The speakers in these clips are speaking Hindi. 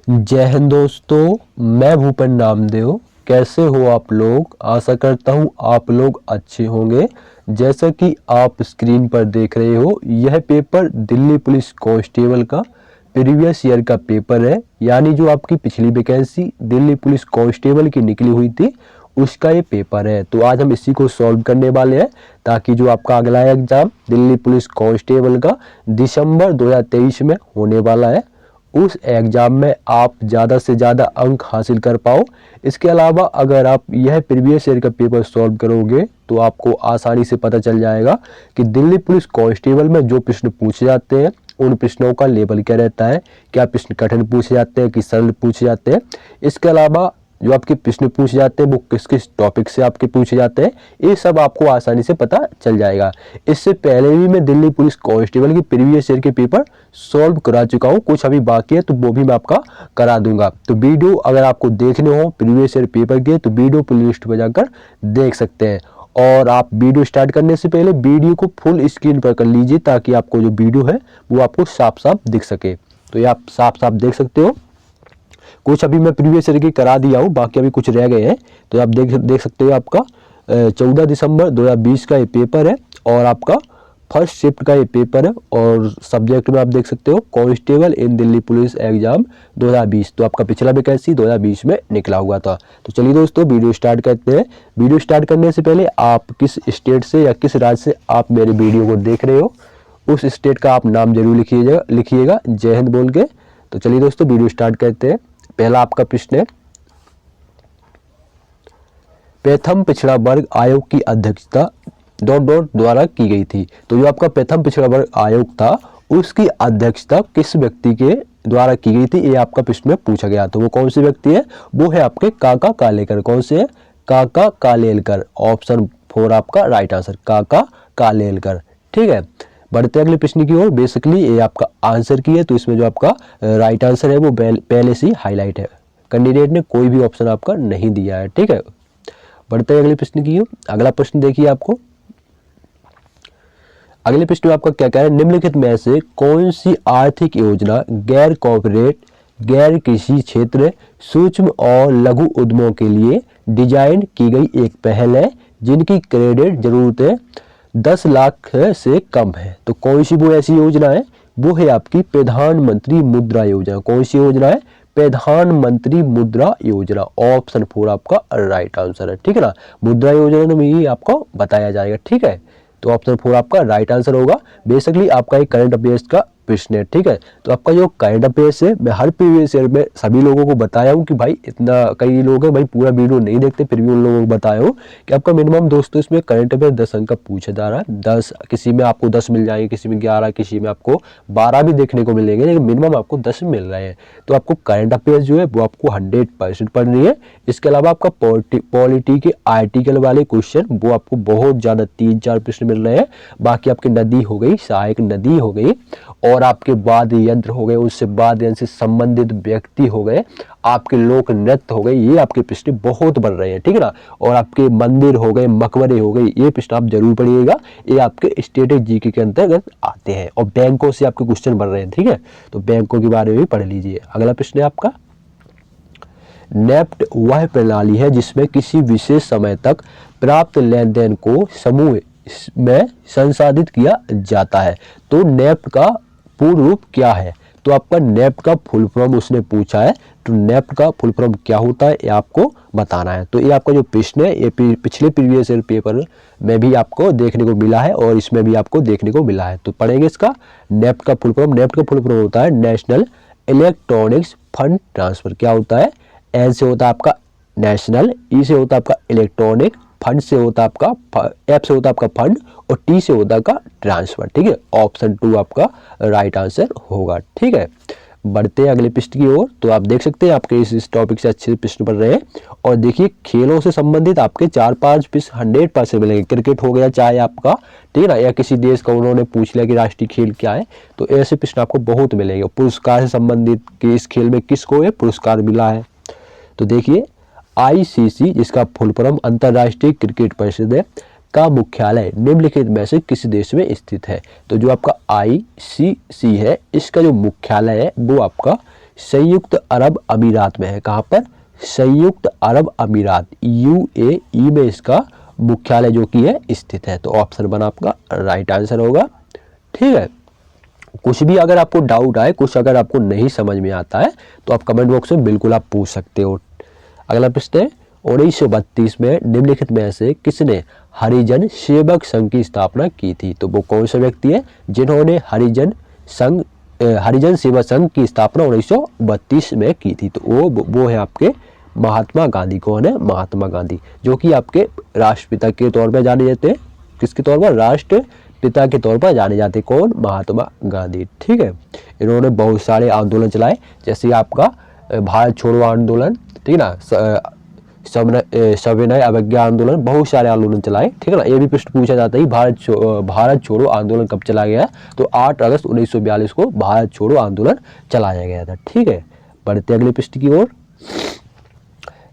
जय हिंद दोस्तों, मैं भूपेन नामदेव। कैसे हो आप लोग? आशा करता हूँ आप लोग अच्छे होंगे। जैसा कि आप स्क्रीन पर देख रहे हो, यह पेपर दिल्ली पुलिस कांस्टेबल का प्रीवियस ईयर का पेपर है। यानी जो आपकी पिछली वैकेंसी दिल्ली पुलिस कांस्टेबल की निकली हुई थी, उसका ये पेपर है। तो आज हम इसी को सॉल्व करने वाले हैं, ताकि जो आपका अगला एग्जाम दिल्ली पुलिस कांस्टेबल का दिसंबर 2023 में होने वाला है, उस एग्जाम में आप ज़्यादा से ज़्यादा अंक हासिल कर पाओ। इसके अलावा अगर आप यह प्रीवियस ईयर का पेपर सॉल्व करोगे तो आपको आसानी से पता चल जाएगा कि दिल्ली पुलिस कांस्टेबल में जो प्रश्न पूछे जाते हैं उन प्रश्नों का लेवल क्या रहता है, क्या प्रश्न कठिन पूछे जाते हैं कि सरल पूछे जाते हैं। इसके अलावा जो आपके प्रश्न पूछे जाते हैं वो किस किस टॉपिक से आपके पूछे जाते हैं, ये सब आपको आसानी से पता चल जाएगा। इससे पहले भी मैं दिल्ली पुलिस कांस्टेबल की प्रीवियस ईयर के पेपर सॉल्व करा चुका हूँ, कुछ अभी बाकी है तो वो भी मैं आपका करा दूंगा। तो वीडियो अगर आपको देखने हो प्रीवियस ईयर पेपर के तो वीडियो प्लेलिस्ट पर जाकर देख सकते हैं। और आप वीडियो स्टार्ट करने से पहले वीडियो को फुल स्क्रीन पर कर लीजिए, ताकि आपको जो वीडियो है वो आपको साफ साफ दिख सके। तो ये आप साफ साफ देख सकते हो। कुछ अभी मैं प्रीवियस ईयर की करा दिया हूँ, बाकी अभी कुछ रह गए हैं। तो आप देख सकते हो आपका 14 दिसंबर 2020 का ये पेपर है और आपका फर्स्ट शिफ्ट का ये पेपर है। और सब्जेक्ट में आप देख सकते हो कांस्टेबल इन दिल्ली पुलिस एग्जाम 2020। तो आपका पिछला वैकेंसी 2020 में निकला हुआ था। तो चलिए दोस्तों वीडियो स्टार्ट करते हैं। वीडियो स्टार्ट करने से पहले आप किस स्टेट से या किस राज्य से आप मेरे वीडियो को देख रहे हो, उस स्टेट का आप नाम जरूर लिखिएगा जय हिंद बोल के। तो चलिए दोस्तों वीडियो स्टार्ट करते हैं। पहला आपका प्रश्न है, प्रथम पिछड़ा वर्ग आयोग की अध्यक्षता ... द्वारा की गई थी। तो जो आपका प्रथम पिछड़ा वर्ग आयोग था उसकी अध्यक्षता किस व्यक्ति के द्वारा की गई थी, ये आपका प्रश्न में पूछा गया। तो वो कौन से व्यक्ति है? वो है आपके काका कालेलकर। कौन से है? काका कालेलकर। ऑप्शन 4 आपका राइट आंसर, काका कालेलकर। ठीक है, बढ़ते अगले प्रश्न की ओर। बेसिकली ये आपका आंसर की है, तो इसमें जो आपका राइट आंसर है वो पहले से ही हाईलाइट है। कैंडिडेट ने कोई भी ऑप्शन आपका नहीं दिया है। ठीक है, बढ़ते अगले प्रश्न की ओर। अगला प्रश्न देखिए आपको, अगले प्रश्न में आपका क्या कह रहा है, निम्नलिखित में से कौन सी आर्थिक योजना गैर कॉर्पोरेट, गैर कृषि क्षेत्र, सूक्ष्म और लघु उद्यमों के लिए डिजाइन की गई एक पहल है जिनकी क्रेडिट जरूरतें 10 लाख से कम है। तो कौन सी वो ऐसी योजना है? वो है आपकी प्रधानमंत्री मुद्रा योजना। कौन सी योजना है? प्रधानमंत्री मुद्रा योजना। ऑप्शन 4 आपका राइट आंसर है। ठीक है ना, मुद्रा योजना में ही आपको बताया जाएगा। ठीक है, तो ऑप्शन 4 आपका राइट आंसर होगा। बेसिकली आपका एक करंट अफेयर्स का प्रश्न है। ठीक है, तो आपका जो करंट अफेयर्स है मैं हर प्रीवियस ईयर में सभी लोगों को बताया हूँ कि भाई इतना, कई लोग हैं भाई पूरा वीडियो नहीं देखते, फिर भी उन लोगों को बताया हूँ कि आपका मिनिमम दोस्तों इसमें करंट अफेयर 10 अंक का पूछा जा रहा है। 10, किसी में आपको 10 मिल जाएंगे, किसी में 11, किसी में आपको 12 भी देखने को मिलेंगे, लेकिन मिनिमम आपको 10 मिल रहे हैं। तो आपको करंट अफेयर्स जो है वो आपको 100% पढ़नी है। इसके अलावा आपका पॉलिटी के आर्टिकल वाले क्वेश्चन वो आपको बहुत ज़्यादा 3-4 प्रश्न मिल रहे हैं। बाकी आपकी नदी हो गई, सहायक नदी हो गई, और आपके वाद्य यंत्र हो गए, उससे वाद्य यंत्र से संबंधित व्यक्ति हो गए, आपके लोक नृत्य हो गए, ये आपके प्रश्न बहुत बन रहे हैं। ठीक है ना, और आपके मंदिर हो गए, मकबरे हो गए, ये प्रश्न आप जरूर पढ़िएगा। ये आपके स्टेटिक जीके के अंतर्गत आते हैं। और बैंकों से आपके क्वेश्चन बन रहे हैं। ठीक है, तो बैंकों के बारे में भी पढ़ लीजिए। अगला प्रश्न है आपका, नेफ्ट वह प्रणाली है जिसमें किसी विशेष समय तक प्राप्त लेन देन को समूह में संसाधित किया जाता है। तो नेफ्ट का पूर्ण रूप क्या है? तो आपका नेफ्ट का फुल फॉर्म उसने पूछा है। तो नेफ्ट का फुल फॉर्म क्या होता है ये आपको बताना है। तो ये आपका जो प्रश्न है ये पिछले प्रीवियस ईयर पेपर में भी आपको देखने को मिला है और इसमें भी आपको देखने को मिला है। तो पढ़ेंगे इसका नेफ्ट का फुल फॉर्म। नेफ्ट का फुल फॉर्म होता है नेशनल इलेक्ट्रॉनिक्स फंड ट्रांसफर। क्या होता है? एन से होता है आपका नेशनल, ई से होता है आपका इलेक्ट्रॉनिक, फंड से होता है आपका, एफ से होता है आपका फंड, और टी से होता है आपका ट्रांसफर। ठीक है, ऑप्शन 2 आपका राइट आंसर होगा। ठीक है, बढ़ते हैं अगले प्रश्न की ओर। तो आप देख सकते हैं आपके इस टॉपिक से अच्छे प्रश्न पढ़ रहे हैं। और देखिए खेलों से संबंधित आपके 4-5 प्रश्न 100% मिलेंगे। क्रिकेट हो गया चाहे आपका, ठीक है ना, या किसी देश का उन्होंने पूछ लिया कि राष्ट्रीय खेल क्या है, तो ऐसे प्रश्न आपको बहुत मिलेंगे। पुरस्कार से संबंधित कि इस खेल में किसको ये पुरस्कार मिला है। तो देखिए आईसीसी, जिसका फुल फॉर्म अंतर्राष्ट्रीय क्रिकेट परिषद है, का मुख्यालय निम्नलिखित में से किस देश में स्थित है। तो जो आपका आईसीसी है इसका जो मुख्यालय है वो आपका संयुक्त अरब अमीरात में है। कहाँ पर? संयुक्त अरब अमीरात UAE में इसका मुख्यालय जो कि है स्थित है। तो ऑप्शन 1 आपका राइट आंसर होगा। ठीक है, कुछ भी अगर आपको डाउट आए, कुछ अगर आपको नहीं समझ में आता है तो आप कमेंट बॉक्स में बिल्कुल आप पूछ सकते हो। अगला प्रश्न है 1932 में निम्नलिखित में से किसने हरिजन सेवक संघ की स्थापना की थी? तो वो कौन सा व्यक्ति है जिन्होंने हरिजन सेवक संघ की स्थापना 1932 में की थी? तो वो है आपके महात्मा गांधी। कौन है? महात्मा गांधी, जो कि आपके राष्ट्रपिता के तौर पर जाने जाते हैं। किसके तौर पर? राष्ट्रपिता के तौर पर जाने जाते। कौन? महात्मा गांधी। ठीक है, इन्होंने बहुत सारे आंदोलन चलाए, जैसे आपका भारत छोड़ो आंदोलन, ठीक है ना, सविनय अवज्ञा आंदोलन, बहुत सारे आंदोलन चलाए। ठीक है ना। ये भी प्रश्न पूछा जाता है भारत छोड़ो आंदोलन कब चला गया? तो 8 अगस्त 1942 को भारत छोड़ो आंदोलन चलाया गया था। ठीक है, बढ़ते अगले प्रश्न की ओर।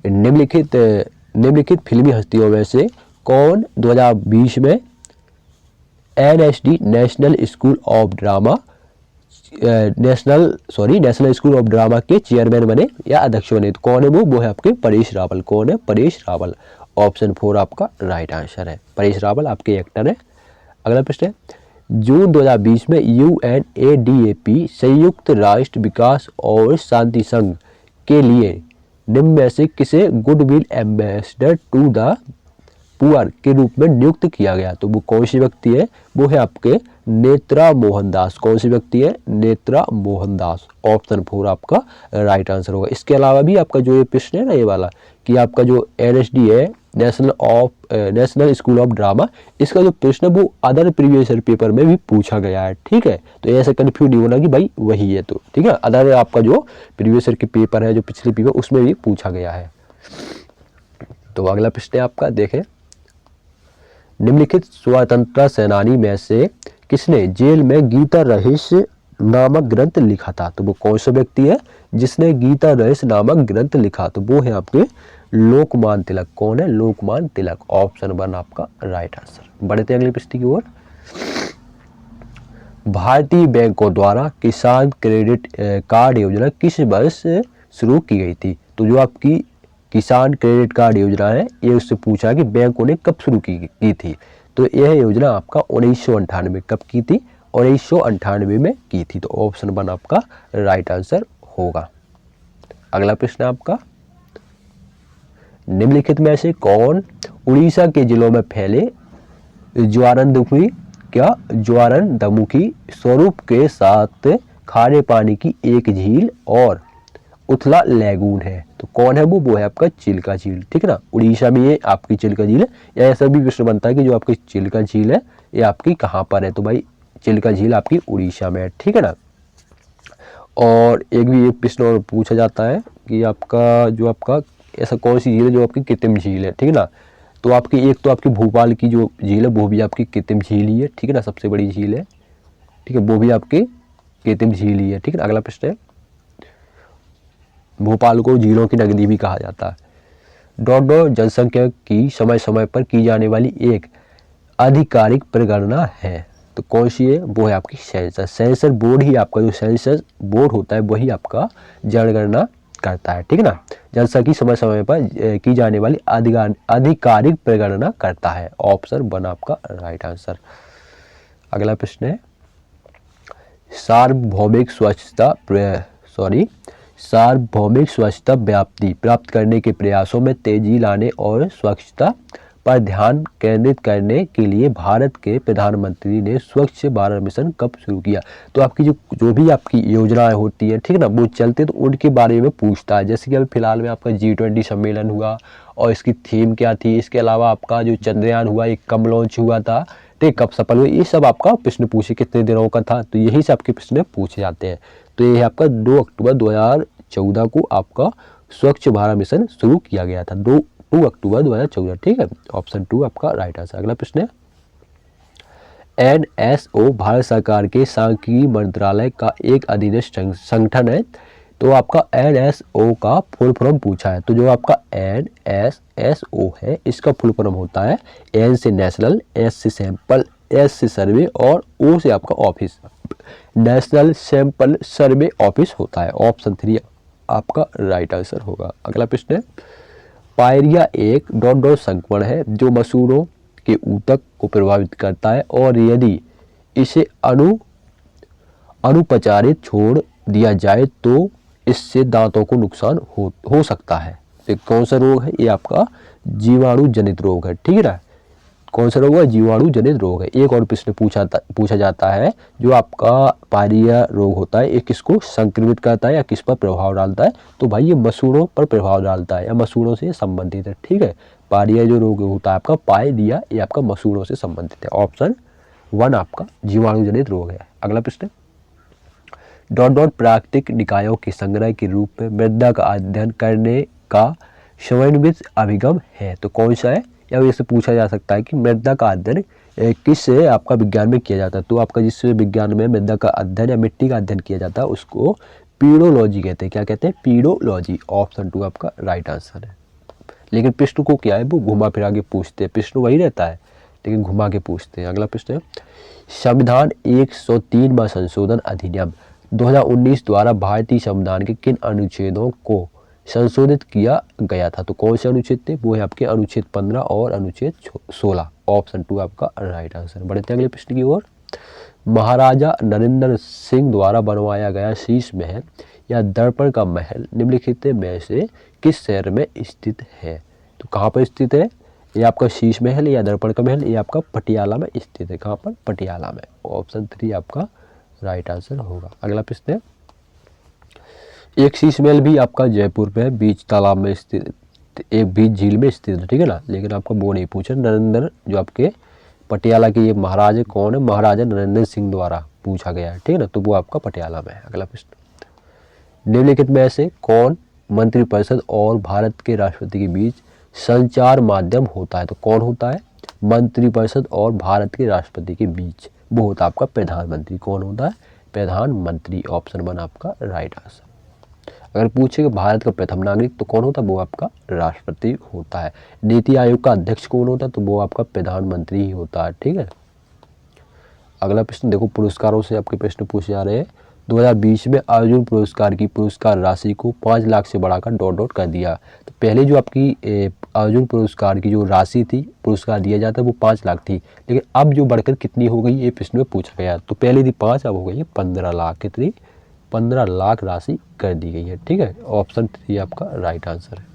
निम्नलिखित फिल्मी हस्तियों में से कौन 2020 में NSD national school of drama national school of drama के चेयरमैन बने या अध्यक्ष बने? तो कौन है वो है आपके परेश रावल। कौन है? परेश रावल। ऑप्शन 4 आपका राइट आंसर है। परेश रावल आपके एक्टर है। अगला प्रश्न है जून 2020 में UNADAP संयुक्त राष्ट्र विकास और शांति संघ के लिए निम्न में से किसे goodwill ambassador to the poor के रूप में नियुक्त किया गया? तो वो कौन सी व्यक्ति है? वो है आपके नेत्रा मोहनदास। कौन सी व्यक्ति है? नेत्रा मोहनदास। ऑप्शन 4 आपका राइट आंसर होगा। इसके अलावा भी आपका जो ये प्रश्न है ना, ये वाला कि आपका जो NSD है नेशनल स्कूल ऑफ ड्रामा, इसका जो प्रश्न है वो अदर प्रीवियस ईयर पेपर में भी पूछा गया है। ठीक है, तो ऐसे कंफ्यूज नहीं होना कि भाई वही है। तो ठीक है, अदर आपका जो प्रीवियस ईयर के पेपर है, जो पिछले पेपर, उसमें भी पूछा गया है। तो अगला प्रश्न है आपका, देखें निम्नलिखित स्वतंत्रता सेनानी में से किसने जेल में गीता रहस्य नामक ग्रंथ लिखा था? तो वो कौन सा व्यक्ति है जिसने गीता रहस्य नामक ग्रंथ लिखा? तो वो है आपके लोकमान्य तिलक। कौन है? लोकमान्य तिलक। ऑप्शन 1 आपका राइट आंसर। बढ़ते अगले प्रश्न की ओर। भारतीय बैंकों द्वारा किसान क्रेडिट कार्ड योजना किस वर्ष शुरू की गई थी? तो जो आपकी किसान क्रेडिट कार्ड योजना है, ये उससे पूछा कि बैंकों ने कब शुरू की थी? तो यह योजना आपका 1998 कब की थी? 1998 में की थी। तो ऑप्शन 1 आपका राइट आंसर होगा। अगला प्रश्न आपका निम्नलिखित में से कौन उड़ीसा के जिलों में फैले ज्वारंधमुखी स्वरूप के साथ खारे पानी की एक झील और उथला लैगून है? तो कौन है वो है आपका चिल्का झील। ठीक है ना, उड़ीसा में ये आपकी चिल्का झील है। या ऐसा भी प्रश्न बनता है कि जो आपकी चिल्का झील है ये आपकी कहाँ पर है? तो भाई चिल्का झील आपकी उड़ीसा में है। ठीक है ना। और एक भी एक प्रश्न और पूछा जाता है कि आपका ऐसा कौन सी झील है जो आपकी कृत्रिम झील है? ठीक है ना। तो आपकी एक तो आपकी भोपाल की जो झील है वो भी आपकी कृत्रिम झील ही है। ठीक है ना, सबसे बड़ी झील है। ठीक है, वो भी आपकी कृत्रिम झील ही है। ठीक है ना। अगला प्रश्न है भोपाल को झीलों की नगरी भी कहा जाता है। जनसंख्या की समय समय पर की जाने वाली एक आधिकारिक परिगणना है। तो कौन सी है? वो है आपकी सेंसस। सेंसर बोर्ड ही आपका जो सेंसस बोर्ड होता है वही आपका जनगणना करता है। ठीक है ना, जनसंख्या की समय समय पर की जाने वाली आधिकारिक परिगणना करता है। ऑप्शन 1 आपका राइट आंसर। अगला प्रश्न है सार्वभौमिक स्वच्छता व्याप्ति प्राप्त करने के प्रयासों में तेजी लाने और स्वच्छता पर ध्यान केंद्रित करने के लिए भारत के प्रधानमंत्री ने स्वच्छ भारत मिशन कब शुरू किया? तो आपकी जो भी आपकी योजनाएं होती हैं, ठीक है ना, वो चलते तो उनके बारे में पूछता है। जैसे कि अभी फिलहाल में आपका G20 सम्मेलन हुआ और इसकी थीम क्या थी। इसके अलावा आपका जो चंद्रयान हुआ, एक कब लॉन्च हुआ था, ठीक, कब सफल हुआ, ये सब आपका प्रश्न पूछे, कितने दिनों का था। तो यही से आपके प्रश्न पूछे जाते हैं। तो ये आपका 2 अक्टूबर 2014 को आपका स्वच्छ भारत मिशन शुरू किया गया था। 2 अक्टूबर 2014। ठीक है, ऑप्शन 2 आपका राइट आंसर। अगला प्रश्न है NSO भारत सरकार के सांख्यिकी मंत्रालय का एक अधीनस्थ संगठन है। तो आपका NSO का फुल फॉर्म पूछा है। तो जो आपका NSO है इसका फुल फॉर्म होता है N से नेशनल, S से सैंपल, S से सर्वे और O से आपका office. National sample survey office होता है। ऑप्शन 3 आपका राइट आंसर होगा। अगला प्रश्न है, पायरिया एक डॉट डॉट संक्रमण है जो मसूड़ों के ऊतक को प्रभावित करता है और यदि इसे अनुपचारित छोड़ दिया जाए तो इससे दांतों को नुकसान हो सकता है। तो कौन सा रोग है? ये आपका जीवाणु जनित रोग है। ठीक है ना, कौन सा रोग है? जीवाणु जनित रोग है। एक और प्रश्न पूछा जाता है, जो आपका पायरिया रोग होता है ये किसको संक्रमित करता है या किस पर प्रभाव डालता है? तो भाई ये मसूड़ों पर प्रभाव डालता है या मसूड़ों से संबंधित है। ठीक है, पायरिया जो रोग होता है आपका पायरिया, ये आपका मसूड़ों से संबंधित है। ऑप्शन 1 आपका जीवाणु जनित रोग है। अगला प्रश्न, डॉट डॉट प्राकृतिक निकायों के संग्रह के रूप में मृदा का अध्ययन करने का समन्वित अभिगम है। तो कौन सा है? या इससे पूछा जा सकता है कि मृदा का अध्ययन किस आपका विज्ञान में किया जाता है? तो आपका जिस विज्ञान में मृदा का अध्ययन या मिट्टी का अध्ययन किया जाता है उसको पीडोलॉजी कहते हैं। क्या कहते हैं? पीडोलॉजी। ऑप्शन 2 आपका राइट आंसर है। लेकिन प्रश्न को क्या है, वो घुमा फिरा के पूछते हैं। प्रश्न वही रहता है लेकिन घुमा के पूछते हैं। अगला प्रश्न है, संविधान 103वां संशोधन अधिनियम 2019 द्वारा भारतीय संविधान के किन अनुच्छेदों को संशोधित किया गया था? तो कौन से अनुच्छेद थे? वो है आपके अनुच्छेद 15 और अनुच्छेद 16। ऑप्शन 2 आपका राइट आंसर। बढ़ते अगले प्रश्न की ओर, महाराजा नरेंद्र सिंह द्वारा बनवाया गया शीश महल या दर्पण का महल निम्नलिखित में से किस शहर में स्थित है? तो कहाँ पर स्थित है? ये आपका शीश महल या दर्पण का महल, ये आपका पटियाला में स्थित है। कहाँ पर? पटियाला में। ऑप्शन 3 आपका राइट आंसर होगा। अगला प्रश्न है, एक शीश महल भी आपका जयपुर में बीच तालाब में स्थित, एक बीच झील में स्थित है। ठीक है ना, लेकिन आपका वो नहीं पूछा। नरेंद्र जो आपके पटियाला के ये महाराजा कौन है? महाराजा नरेंद्र सिंह द्वारा पूछा गया है। ठीक है ना, तो वो आपका पटियाला में है। अगला प्रश्न, निम्नलिखित में से कौन मंत्रिपरिषद और भारत के राष्ट्रपति के बीच संचार माध्यम होता है? तो कौन होता है? मंत्रिपरिषद और भारत के राष्ट्रपति के बीच वो होता है आपका प्रधानमंत्री। कौन होता है? प्रधानमंत्री। ऑप्शन 1 आपका राइट आंसर। अगर पूछे कि भारत का प्रथम नागरिक तो कौन होता है? वो आपका राष्ट्रपति होता है। नीति आयोग का अध्यक्ष कौन होता है? तो वो आपका प्रधानमंत्री ही होता है। ठीक है। अगला प्रश्न देखो, पुरस्कारों से आपके प्रश्न पूछे जा रहे हैं। 2020 में अर्जुन पुरस्कार की पुरस्कार राशि को 5 लाख से बढ़ाकर डॉट डॉट कर दिया। तो पहले जो आपकी अर्जुन पुरस्कार की जो राशि थी, पुरस्कार दिया जाता है, वो 5 लाख थी, लेकिन अब जो बढ़कर कितनी हो गई ये प्रश्न में पूछा गया। तो पहले थी 5, अब हो गई है 15 लाख। कितनी? 15 लाख राशि कर दी गई है। ठीक है, ऑप्शन 3 आपका राइट आंसर है।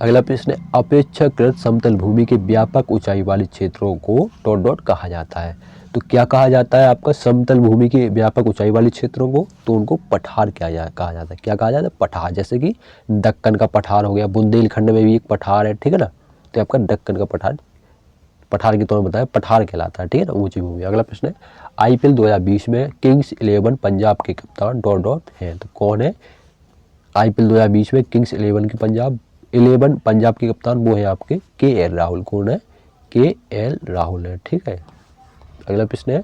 अगला प्रश्न है, अपेक्षाकृत समतल भूमि के व्यापक ऊंचाई वाले क्षेत्रों को डॉट डॉट कहा जाता है। तो क्या कहा जाता है आपका? समतल भूमि के व्यापक ऊंचाई वाले क्षेत्रों को, तो उनको पठार कहा जाता है। क्या कहा जाता है? पठार। जैसे कि दक्कन का पठार हो गया, बुंदेलखंड में भी एक पठार है। ठीक है ना, तो आपका दक्कन का पठार के तौर में बताया, पठार कहलाता है। ठीक है ना, ऊंची भूमि। अगला प्रश्न है, IPL 2020 में किंग्स 11 पंजाब के कप्तान डॉट डॉट हैं। तो कौन है? IPL 2020 में किंग्स 11 के पंजाब के कप्तान वो है आपके KL राहुल। कौन है? KL राहुल है। ठीक है। अगला प्रश्न है,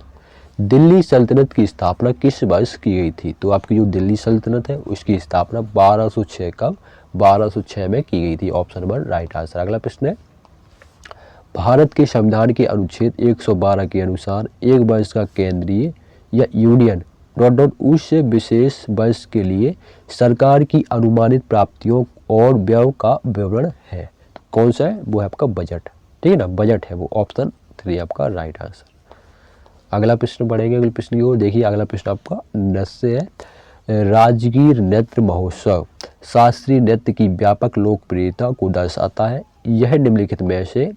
दिल्ली सल्तनत की स्थापना किस वर्ष की गई थी? तो आपकी जो दिल्ली सल्तनत है उसकी स्थापना 1206 कब? 1206 में की गई थी। Option 1 right answer. अगला प्रश्न है, भारत के संविधान के अनुच्छेद 112 के अनुसार एक वर्ष का केंद्रीय या यूनियन डॉट डॉट उस विशेष वर्ष के लिए सरकार की अनुमानित प्राप्तियों और व्यय का विवरण है। तो कौन सा है? वो है आपका बजट। ठीक है ना, बजट है वो। ऑप्शन 3 आपका राइट आंसर। अगला प्रश्न पढ़ेंगे। अगले प्रश्न की ओर देखिए। अगला प्रश्न आपका नृत्य है। राजगीर नृत्य महोत्सव शास्त्रीय नृत्य की व्यापक लोकप्रियता को दर्शाता है। यह निम्नलिखित में से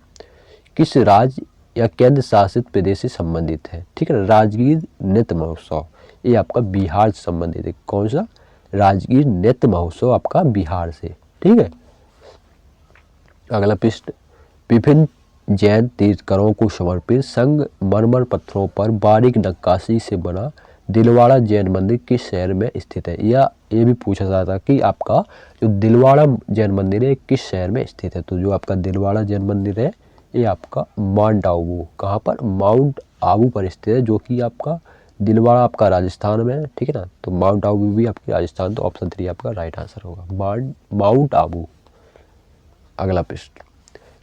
किस राज्य या केंद्र शासित प्रदेश से संबंधित है? ठीक है ना, राजगीर नृत्य महोत्सव ये आपका बिहार से संबंधित है। कौन सा? राजगीर नृत्य महोत्सव आपका बिहार से। ठीक है। अगला प्रश्न, विभिन्न जैन तीर्थंकरों को समर्पित संगमरमर पत्थरों पर बारीक नक्काशी से बना दिलवाड़ा जैन मंदिर किस शहर में स्थित है? या ये भी पूछा जाता कि आपका जो दिलवाड़ा जैन मंदिर है किस शहर में स्थित है? तो जो आपका दिलवाड़ा जैन मंदिर है ये आपका माउंट आबू। कहाँ पर? माउंट आबू पर स्थित है, जो कि आपका दिलवाड़ा आपका राजस्थान में है। ठीक है ना, तो माउंट आबू भी आपके राजस्थान। तो ऑप्शन 3 आपका राइट आंसर होगा, माउंट आबू। अगला प्रश्न,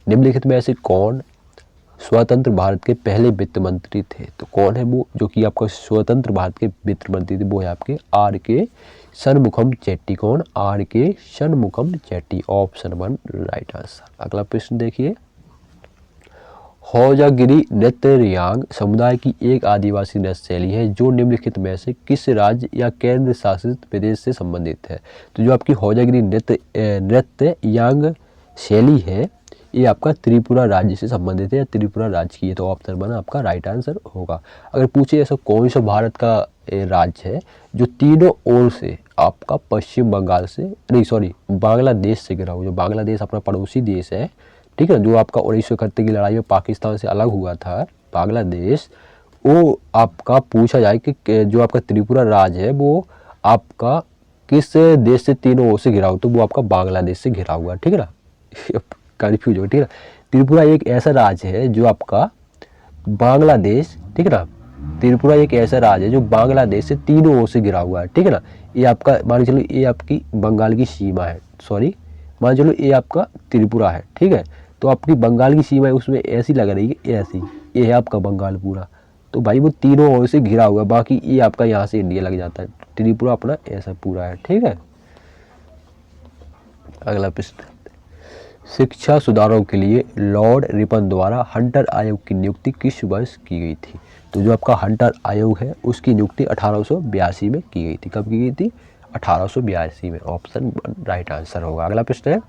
निम्नलिखित में ऐसे कौन स्वतंत्र भारत के पहले वित्त मंत्री थे? तो कौन है वो जो कि आपका स्वतंत्र भारत के वित्त मंत्री थे? वो है आपके आर के शनमुखम चेट्टी। कौन? आर के Shanmukham Chetty. Option 1 right answer. अगला प्रश्न देखिए, होजागिरी नृत्य रियांग समुदाय की एक आदिवासी नृत्य शैली है जो निम्नलिखित में से किस राज्य या केंद्र शासित प्रदेश से संबंधित है? तो जो आपकी होजागिरी नृत्य यांग शैली है ये आपका त्रिपुरा राज्य से संबंधित है या त्रिपुरा राज्य की है। तो ऑप्शन 1 आपका राइट आंसर होगा। अगर पूछे ऐसा कौन सा भारत का राज्य है जो तीनों ओर से आपका पश्चिम बंगाल से नहीं सॉरी बांग्लादेश से घिरा हुआ, जो बांग्लादेश अपना पड़ोसी देश है, ठीक है, जो आपका 1971 की लड़ाई में पाकिस्तान से अलग हुआ था बांग्लादेश, वो आपका पूछा जाए कि जो आपका त्रिपुरा राज्य है वो आपका किस देश से तीनों ओर से घिरा हुआ, तो वो आपका बांग्लादेश से घिरा हुआ है, ठीक है ना। कन्फ्यूज हो, ठीक है। त्रिपुरा एक ऐसा राज्य है जो आपका बांग्लादेश, ठीक है ना, त्रिपुरा एक ऐसा राज्य है जो बांग्लादेश से तीनों ओर से घिरा हुआ है, ठीक है ना। ये आपका मान चलो ये आपकी बंगाल की सीमा है, सॉरी मान चलो ये आपका त्रिपुरा है, ठीक है, तो आपकी बंगाल की सीमा है उसमें ऐसी लग रही है ऐसी, ये है आपका बंगाल पूरा, तो भाई वो तीनों ओर से घिरा हुआ है, बाकी ये आपका यहाँ से इंडिया लग जाता है, त्रिपुरा अपना ऐसा पूरा है, ठीक है। अगला प्रश्न, शिक्षा सुधारों के लिए लॉर्ड रिपन द्वारा हंटर आयोग की नियुक्ति किस वर्ष की गई थी? तो जो आपका हंटर आयोग है उसकी नियुक्ति 1882 में की गई थी। कब की गई थी? 1882 में। ऑप्शन 1 राइट आंसर होगा। अगला प्रश्न है,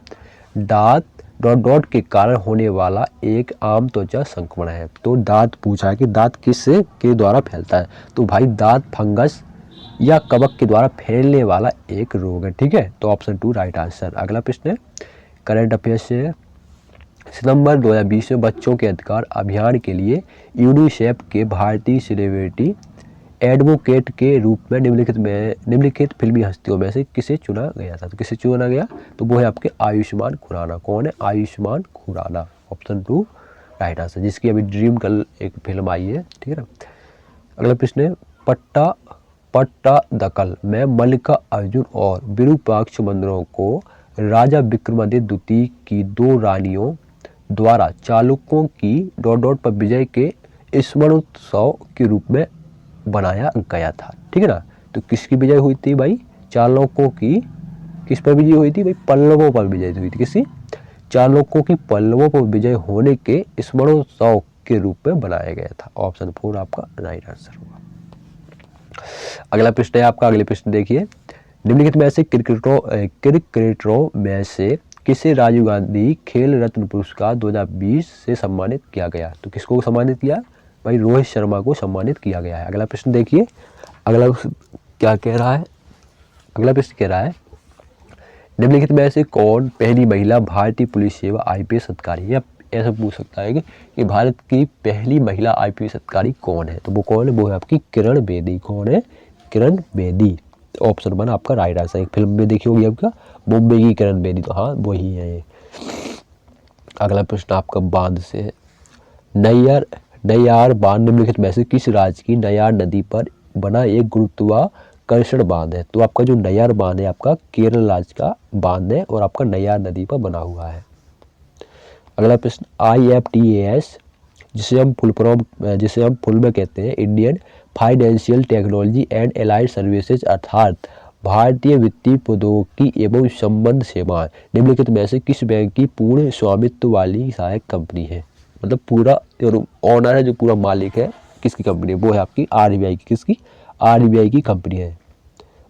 दांत डॉट डॉट के कारण होने वाला एक आम त्वचा संक्रमण है। तो दांत पूछा है कि दांत किस के द्वारा फैलता है? तो भाई दांत फंगस या कवक के द्वारा फैलने वाला एक रोग है, ठीक है, तो ऑप्शन 2 राइट आंसर। अगला प्रश्न है, करंट अफेयर्स से, सितंबर 2020 में बच्चों के अधिकार अभियान के लिए यूनिसेफ के भारतीय सेलिब्रिटी एडवोकेट के रूप में निम्नलिखित फिल्मी हस्तियों में से किसे चुना गया था? तो किसे चुना गया? तो वो है आपके आयुष्मान खुराना। कौन है? Ayushmann Khurrana. Option 2 right answer, जिसकी अभी ड्रीम गर्ल एक फिल्म आई है, ठीक है ना। अगला प्रश्न है, पट्टादकल में मल्लिका अर्जुन और विरूपाक्ष मंदिरों को राजा विक्रमादित्य द्वितीय की 2 रानियों द्वारा चालुक्यों की डॉट डॉट पर विजय के स्मरणोत्सव के रूप में बनाया गया था, ठीक है ना। तो किसकी विजय हुई थी भाई? चालुक्यों की किस पर विजय हुई थी भाई? पल्लवों पर विजय हुई थी। किसी? चालुक्यों की पल्लवों पर विजय होने के स्मरणोत्सव के रूप में बनाया गया था। ऑप्शन 4 आपका राइट आंसर होगा। अगला प्रश्न है आपका, अगले प्रश्न देखिए, निम्नलिखित में से क्रिकेटरों में से किसे राजीव गांधी खेल रत्न पुरस्कार 2020 से सम्मानित किया गया? तो किसको सम्मानित किया भाई? रोहित शर्मा को सम्मानित किया गया है। अगला प्रश्न देखिए, अगला क्या कह रहा है? अगला प्रश्न कह रहा है, निम्नलिखित में से कौन पहली महिला भारतीय पुलिस सेवा IPS अधिकारी है? ऐसा पूछ सकता है कि भारत की पहली महिला IPS अधिकारी कौन है? तो वो कौन है? वो है आपकी किरण बेदी। कौन है? किरण बेदी। ऑप्शन 1 आपका राइट आंसर। एक फिल्म में देखी होगी आपका, मुंबई की किरण बेदी, तो हाँ वही है ये। अगला प्रश्न आपका बांध से है, नैयार बांध निम्नलिखित में से किस राज्य की नैयार नदी पर बना एक गुरुत्वाकर्षण बांध है? तो आपका जो नैयार बांध है आपका केरल राज्य का बांध है और आपका नैयार नदी पर बना हुआ है। अगला प्रश्न, IFTAS जिसे हम फुल में कहते हैं Indian financial technology and allied services, अर्थात भारतीय वित्तीय प्रौद्योगिकी एवं संबंध सेवाएं निम्नलिखित में से किस बैंक की पूर्ण स्वामित्व वाली सहायक कंपनी है? मतलब पूरा ऑनर है, जो पूरा मालिक है किसकी कंपनी है? वो है आपकी RBI की। किसकी? RBI की कंपनी है।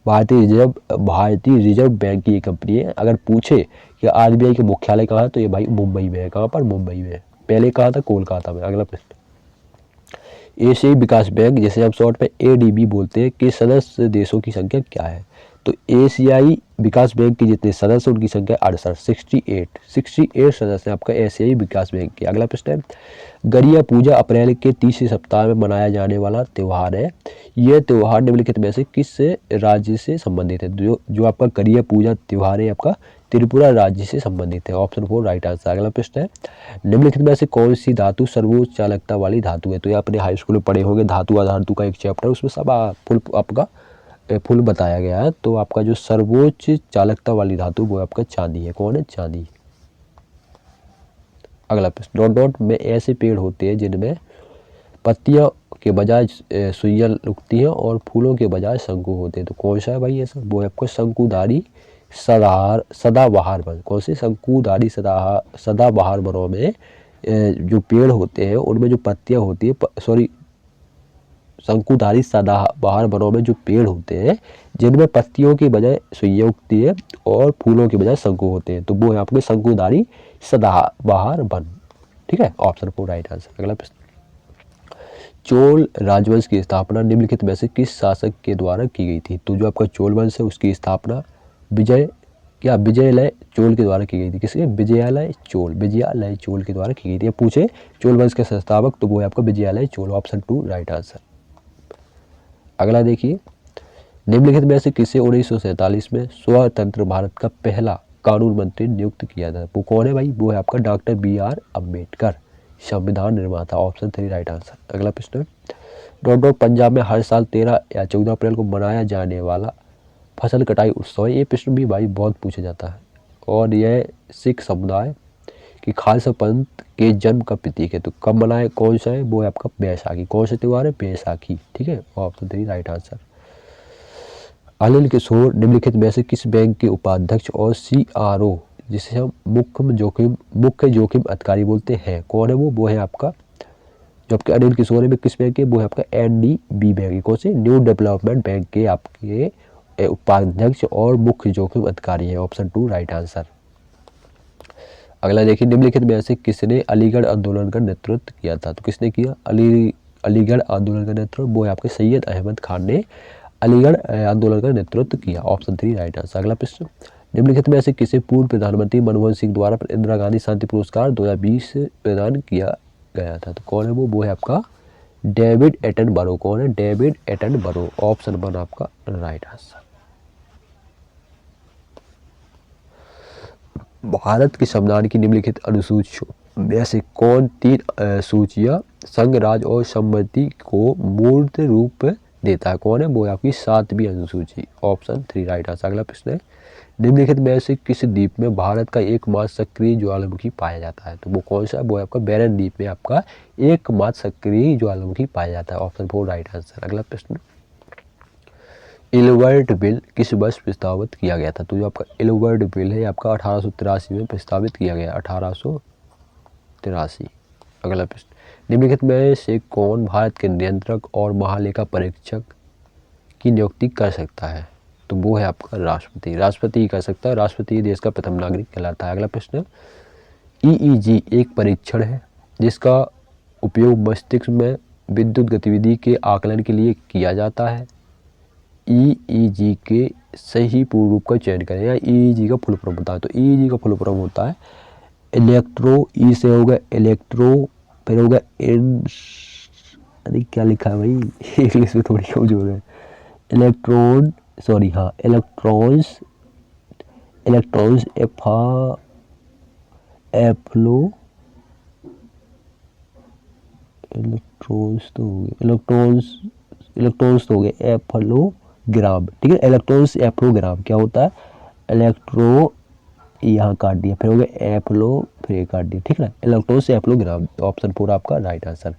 भारतीय रिजर्व बैंक की ये कंपनी है। अगर पूछे कि RBI के मुख्यालय कहाँ है तो ये भाई मुंबई में है। कहाँ पर? मुंबई में। पहले कहाँ था? कोलकाता में। अगला प्रश्न, एशियाई विकास बैंक जिसे हम शॉर्ट में ADB बोलते हैं के सदस्य देशों की संख्या क्या है? तो एशियाई विकास बैंक के जितने सदस्य उनकी संख्या 68 सदस्य आपका एशियाई विकास बैंक के। अगला प्रश्न है, गरिया पूजा अप्रैल के तीसरे सप्ताह में मनाया जाने वाला त्यौहार है। यह त्यौहार निम्नलिखित में से किस राज्य से संबंधित है? जो आपका गरिया पूजा त्यौहार है आपका त्रिपुरा राज्य से संबंधित है। Option 4 right answer. अगला प्रश्न है, निम्नलिखित में से कौन सी धातु सर्वोच्च चालकता वाली धातु है? तो ये अपने हाई स्कूल में पढ़े होंगे, धातु अधातु का एक चैप्टर, उसमें सब फुल बताया गया है। तो आपका जो सर्वोच्च चालकता वाली धातु वो आपका चांदी है। कौन है? चांदी। अगला प्रश्न, डॉट डॉट में ऐसे पेड़ होते हैं जिनमें पत्तियों के बजाय सुइयां उगती हैं और फूलों के बजाय शंकु होते हैं। तो कौन सा है भाई ऐसा? वो है आपको शंकुधारी सदाबहार वन। कौन से? शंकुधारी सदाबहार वनों में जो पेड़ होते हैं उनमें जो पत्तियां होती है, शंकुधारी सदाबहार वनों में जो पेड़ होते हैं जिनमें पत्तियों की बजाय सुइयां उगती है और फूलों के बजाय शंकु होते हैं, तो वो है आपके शंकुधारी सदाबहार वन। ठीक है, ऑप्शन 4 राइट आंसर। अगला प्रश्न, चोल राजवंश की स्थापना निम्नलिखित में से किस शासक के द्वारा की गई थी? तो जो आपका चोल वंश है उसकी स्थापना विजयालय चोल के द्वारा की गई थी। किसके? विजयालय चोल के द्वारा की गई थी। अब पूछे चोल वंश के संस्थापक, तो वो है आपका Vijayalaya Chola. Option 2 right answer. अगला देखिए, निम्नलिखित में से किसे 1947 में स्वतंत्र भारत का पहला कानून मंत्री नियुक्त किया था? वो कौन है भाई? वो है आपका डॉक्टर BR अम्बेडकर, संविधान निर्माता। Option 3 right answer. अगला प्रश्न, डॉट डॉट पंजाब में हर साल 13 या 14 अप्रैल को मनाया जाने वाला फसल कटाई उत्सव है। ये प्रश्न भी भाई बहुत पूछा जाता है और यह सिख समुदाय कि खालसा पंथ के जन्म का प्रतीक है। तो कब मनाए, कौन सा है? वो है आपका बैसाखी। कौन सा त्यौहार है? बैसाखी। ठीक है, ऑप्शन 3 राइट आंसर। अनिल किशोर निम्नलिखित में से किस बैंक के उपाध्यक्ष और CRO जिसे हम मुख्य जोखिम अधिकारी बोलते हैं, कौन है वो? वो है आपका जो आपके अनिल किशोर है किस बैंक के? वो है आपका NDB बैंक। कौन से? न्यू डेवलपमेंट बैंक के आपके उपाध्यक्ष और मुख्य जोखिम अधिकारी है। Option 2 right answer. अगला देखिए, निम्नलिखित में से किसने अलीगढ़ आंदोलन का नेतृत्व किया था? तो किसने किया अलीगढ़ आंदोलन का नेतृत्व? वो है आपके सैयद अहमद खान ने अलीगढ़ आंदोलन का नेतृत्व किया। Option 3 right answer. अगला प्रश्न, निम्नलिखित में से किसे पूर्व प्रधानमंत्री मनमोहन सिंह द्वारा इंदिरा गांधी शांति पुरस्कार 2020 प्रदान किया गया था? तो कौन है वो? वो है आपका डेविड एटनबरो। कौन है? David Attenborough. ऑप्शन 1 आपका राइट आंसर। भारत के संविधान की निम्नलिखित अनुसूचियों में से कौन 3 सूचियां संघ, राज्य और संमति को मूर्त रूप देता है? कौन है? वो है आपकी 7वीं अनुसूची। Option 3 right answer. अगला प्रश्न है, निम्नलिखित में से किस द्वीप में भारत का एकमात्र सक्रिय ज्वालामुखी पाया जाता है? तो वो कौन सा है? वो है आपका बैरन द्वीप में आपका एकमात्र सक्रिय ज्वालामुखी पाया जाता है। Option 4 right answer. अगला प्रश्न, इलवर्ट बिल किस वर्ष प्रस्तावित किया गया था? तो जो आपका इलवर्ट बिल है आपका 1883 में प्रस्तावित किया गया, 1883। अगला प्रश्न, निम्नलिखित में से कौन भारत के नियंत्रक और महालेखा परीक्षक की नियुक्ति कर सकता है? तो वो है आपका राष्ट्रपति। राष्ट्रपति कर सकता है। राष्ट्रपति देश का प्रथम नागरिक कहलाता है। अगला प्रश्न, EEG एक परीक्षण है जिसका उपयोग मस्तिष्क में विद्युत गतिविधि के आकलन के लिए किया जाता है। EEG के सही पूर्ण रूप का चयन करें या EEG का फुल फॉर्म होता है। तो EEG का फुल फॉर्म होता है इलेक्ट्रो, ई से होगा इलेक्ट्रो, फिर होगा अरे क्या लिखा है भाई इंग्लिश में थोड़ी कमजोर है। इलेक्ट्रॉन्स तो हो गए एफलोग्राम। ठीक है, इलेक्ट्रॉन्स एफ्लोग्राम क्या होता है? इलेक्ट्रो यहाँ काट दिया, फिर हो गया एफ्लो, फिर काट दिया। ठीक है ना, इलेक्ट्रॉन्स एफ्लोग्राम। ऑप्शन 4 आपका राइट आंसर।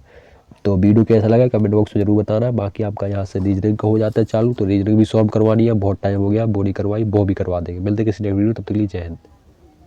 तो वीडियो कैसा लगा कमेंट बॉक्स में जरूर बताना। बाकी आपका यहाँ से रीजनिंग का हो जाता है चालू, तो रीजनिंग भी सॉल्व करवानी है, बहुत टाइम हो गया, वो नहीं करवाई वो भी करवा देंगे। मिलते किसी नेक्स्ट वीडियो, तब तक के लिए जय हिंद।